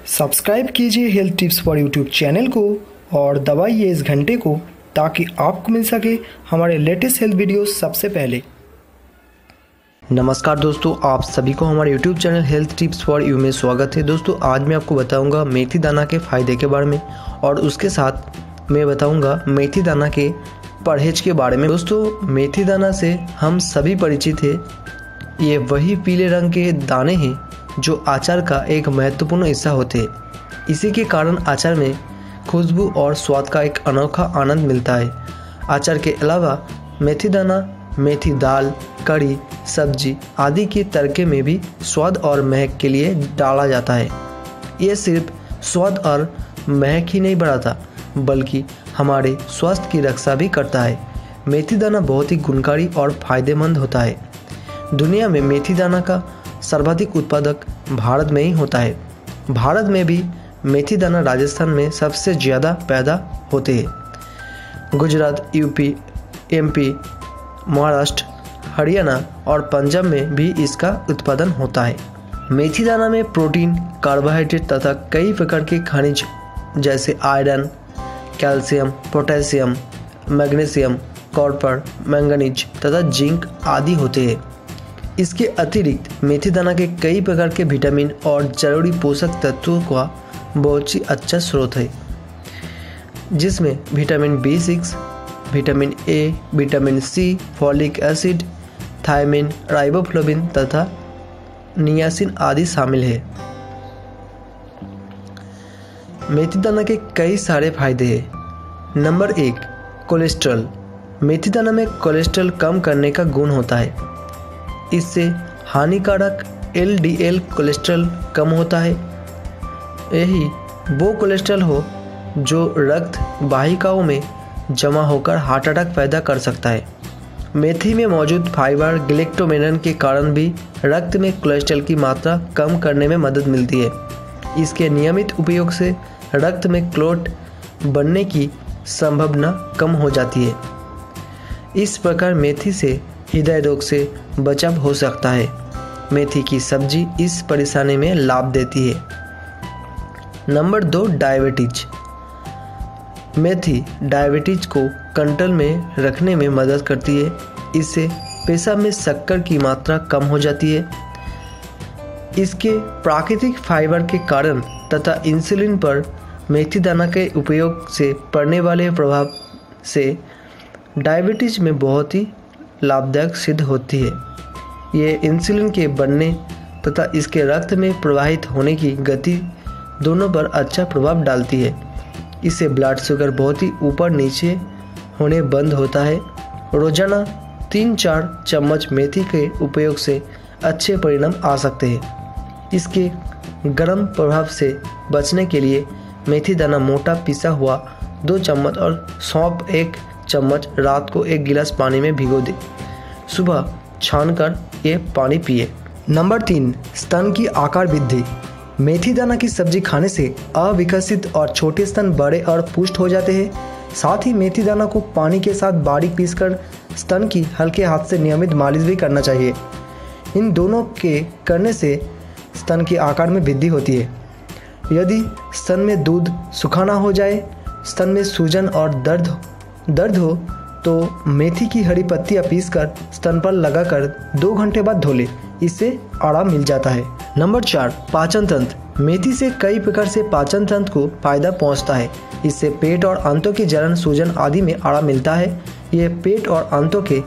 Subscribe कीजिए health tips for YouTube channel को और दबाइए इस घंटे को ताकि आपको मिल सके हमारे लेटेस्ट हेल्थ वीडियोस सबसे पहले। नमस्कार दोस्तों, आप सभी को हमारे YouTube channel health tips for you में स्वागत है। दोस्तों आज मैं आपको बताऊंगा मेथी दाना के फ़ायदे के बारे में और उसके साथ मैं बताऊंगा मेथी दाना के परहेज के बारे में। दोस्तों मेथी दाना से हम सभी परिचित हैं। ये वही पीले रंग के दाने हैं जो अचार का एक महत्वपूर्ण हिस्सा होते हैं। इसी के कारण अचार में खुशबू और स्वाद का एक अनोखा आनंद मिलता है। अचार के अलावा मेथी दाना मेथी दाल, कड़ी, सब्जी आदि के तड़के में भी स्वाद और महक के लिए डाला जाता है। ये सिर्फ स्वाद और महक ही नहीं बढ़ाता बल्कि हमारे स्वास्थ्य की रक्षा भी करता है। मेथी दाना बहुत ही गुणकारी और फायदेमंद होता है। दुनिया में मेथी दाना का सर्वाधिक उत्पादक भारत में ही होता है। भारत में भी मेथी दाना राजस्थान में सबसे ज़्यादा पैदा होते हैं। गुजरात, यूपी, एमपी, महाराष्ट्र, हरियाणा और पंजाब में भी इसका उत्पादन होता है। मेथी दाना में प्रोटीन, कार्बोहाइड्रेट तथा कई प्रकार के खनिज जैसे iron, calcium, potassium, magnesium, copper, manganese तथा जिंक आदि होते हैं। इसके अतिरिक्त मेथी दाना के कई प्रकार के विटामिन और जरूरी पोषक तत्वों का बहुत ही अच्छा स्रोत है, जिसमें vitamin B6, vitamin A, vitamin C, folic acid, thiamine, riboflavin तथा नियासिन आदि शामिल है। मेथी दाना के कई सारे फायदे हैं। Number 1, cholesterol. मेथी दाना में कोलेस्ट्रॉल कम करने का गुण होता है। इससे हानिकारक LDL कोलेस्ट्रॉल कम होता है। यही वो कोलेस्ट्रॉल हो जो रक्त वाहिकाओं में जमा होकर हार्ट अटैक पैदा कर सकता है। मेथी में मौजूद फाइबर ग्लैक्टोमेनन के कारण भी रक्त में कोलेस्ट्रॉल की मात्रा कम करने में मदद मिलती है। इसके नियमित उपयोग से रक्त में क्लॉट बनने की संभावना कम हो जाती है। इस प्रकार मेथी से हृदय रोग से बचाव हो सकता है। मेथी की सब्जी इस परेशानी में लाभ देती है। Number 2, diabetes. मेथी डायबिटीज को कंट्रोल में रखने में मदद करती है। इससे पेशाब में शक्कर की मात्रा कम हो जाती है। इसके प्राकृतिक फाइबर के कारण तथा इंसुलिन पर मेथी दाना के उपयोग से पड़ने वाले प्रभाव से डायबिटीज में बहुत ही लाभदायक सिद्ध होती है। ये इंसुलिन के बनने तथा इसके रक्त में प्रवाहित होने की गति दोनों पर अच्छा प्रभाव डालती है। इससे ब्लड शुगर बहुत ही ऊपर नीचे होने बंद होता है। रोजाना 3-4 चम्मच मेथी के उपयोग से अच्छे परिणाम आ सकते हैं। इसके गर्म प्रभाव से बचने के लिए मेथी दाना मोटा पिसा हुआ 2 चम्मच और सौंफ 1 चम्मच रात को 1 गिलास पानी में भिगो दें। सुबह छानकर ये पानी पिए। नंबर 3, स्तन की आकार वृद्धि। मेथी दाना की सब्जी खाने से अविकसित और छोटे स्तन बड़े और पुष्ट हो जाते हैं। साथ ही मेथी दाना को पानी के साथ बारीक पीसकर स्तन की हल्के हाथ से नियमित मालिश भी करना चाहिए। इन दोनों के करने से स्तन के आकार में वृद्धि होती है। यदि स्तन में दूध सुखाना हो जाए, स्तन में सूजन और दर्द हो तो मेथी की हरी पत्तियां पीसकर स्तन पर लगाकर 2 घंटे बाद धो ले। इससे आराम मिल जाता है। नंबर 4, पाचन तंत्र। मेथी से कई प्रकार से पाचन तंत्र को फायदा पहुंचता है। इससे पेट और आंतों की जलन, सूजन आदि में आराम मिलता है। ये पेट और आंतों के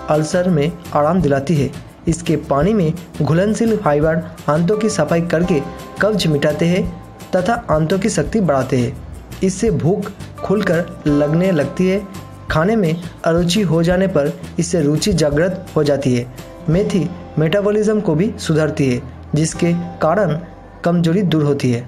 अल्सर में आराम दिलाती है। इसके पानी में घुलनशील फाइबर आंतों की सफाई करके कब्ज मिटाते हैं तथा आंतों की शक्ति बढ़ाते हैं। इससे भूख खुलकर लगने लगती है। खाने में अरुचि हो जाने पर इससे रुचि जागृत हो जाती है। मेथी मेटाबॉलिज्म को भी सुधारती है, जिसके कारण कमजोरी दूर होती है।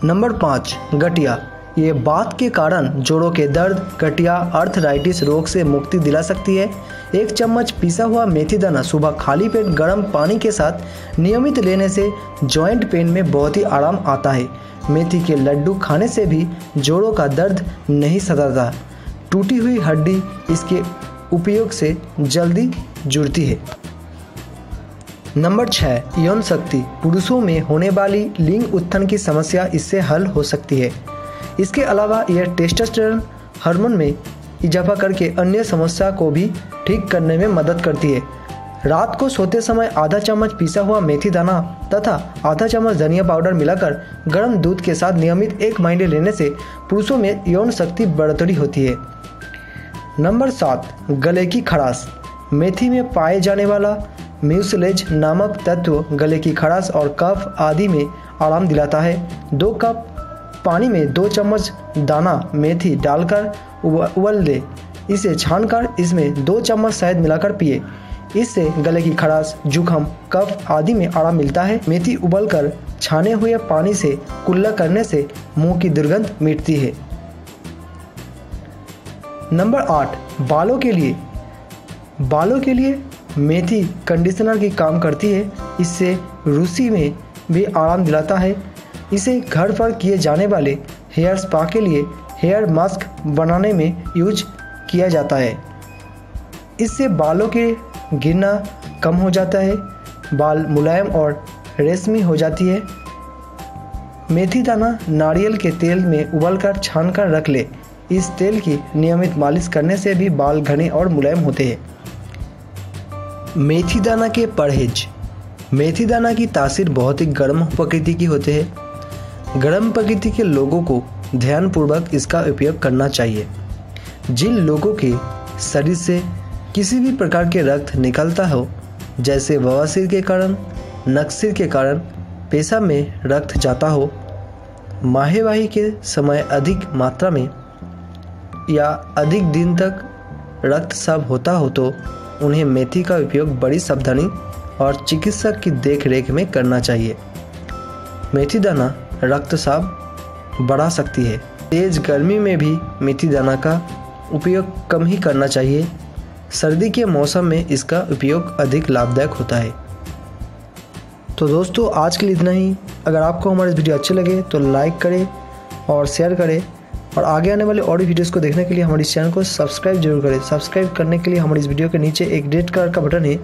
नंबर 5, गठिया। ये बात के कारण जोड़ों के दर्द, गठिया, अर्थराइटिस रोग से मुक्ति दिला सकती है। 1 चम्मच पिसा हुआ मेथी दाना सुबह खाली पेट गर्म पानी के साथ नियमित लेने से जॉइंट पेन में बहुत ही आराम आता है। मेथी के लड्डू खाने से भी जोड़ों का दर्द नहीं सताता। टूटी हुई हड्डी इसके उपयोग से जल्दी जुड़ती है। नंबर 6, यौन शक्ति। पुरुषों में होने वाली लिंग उत्थान की समस्या इससे हल हो सकती है। इसके अलावा यह टेस्टोस्टेरोन हार्मोन में इजाफा करके अन्य समस्या को भी ठीक करने में मदद करती है। रात को सोते समय आधा चम्मच पिसा हुआ मेथी दाना तथा आधा चम्मच धनिया पाउडर मिलाकर गर्म दूध के साथ नियमित 1 महीने लेने से पुरुषों में यौन शक्ति बढ़ोतरी होती है। नंबर 7, गले की खराश। मेथी में पाए जाने वाला म्यूसिलेज नामक तत्व गले की खराश और कफ आदि में आराम दिलाता है। 2 कप पानी में 2 चम्मच दाना मेथी डालकर उबाल दे। इसे छानकर इसमें 2 चम्मच शहद मिलाकर पिए। इससे गले की खराश, जुकाम, कफ आदि में आराम मिलता है। मेथी उबालकर छाने हुए पानी से कुल्ला करने से मुंह की दुर्गंध मिटती है। नंबर 8, बालों के लिए। बालों के लिए मेथी कंडीशनर की काम करती है। इससे रूसी में भी आराम दिलाता है। इसे घर पर किए जाने वाले हेयर स्पा के लिए हेयर मास्क बनाने में यूज किया जाता है। इससे बालों के गिरना कम हो जाता है, बाल मुलायम और रेशमी हो जाती है। मेथी दाना नारियल के तेल में उबालकर छानकर रख ले। इस तेल की नियमित मालिश करने से भी बाल घने और मुलायम होते हैं। मेथी दाना के परहेज। मेथी दाना की तासीर बहुत ही गर्म प्रकृति की होते हैं। गर्म प्रकृति के लोगों को ध्यानपूर्वक इसका उपयोग करना चाहिए। जिन लोगों के शरीर से किसी भी प्रकार के रक्त निकलता हो, जैसे बवासीर के कारण, नक्सीर के कारण पेशाब में रक्त जाता हो, माहेवाही के समय अधिक मात्रा में या अधिक दिन तक रक्तस्राव होता हो, तो उन्हें मेथी का उपयोग बड़ी सावधानी और चिकित्सक की देखरेख में करना चाहिए। मेथी दाना रक्तस्राव बढ़ा सकती है। तेज गर्मी में भी मेथी दाना का उपयोग कम ही करना चाहिए। सर्दी के मौसम में इसका उपयोग अधिक लाभदायक होता है। तो दोस्तों, आज के लिए इतना ही। अगर आपको हमारे वीडियो अच्छे लगे तो लाइक करें और शेयर करें, और आगे आने वाले और भी वीडियोस को देखने के लिए हमारे इस चैनल को सब्सक्राइब जरूर करें। सब्सक्राइब करने के लिए हमारे इस वीडियो के नीचे एक रेड कलर का बटन है,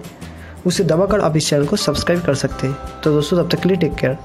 उसे दबाकर आप इस चैनल को सब्सक्राइब कर सकते हैं। तो दोस्तों, तब तक के लिए टेक केयर।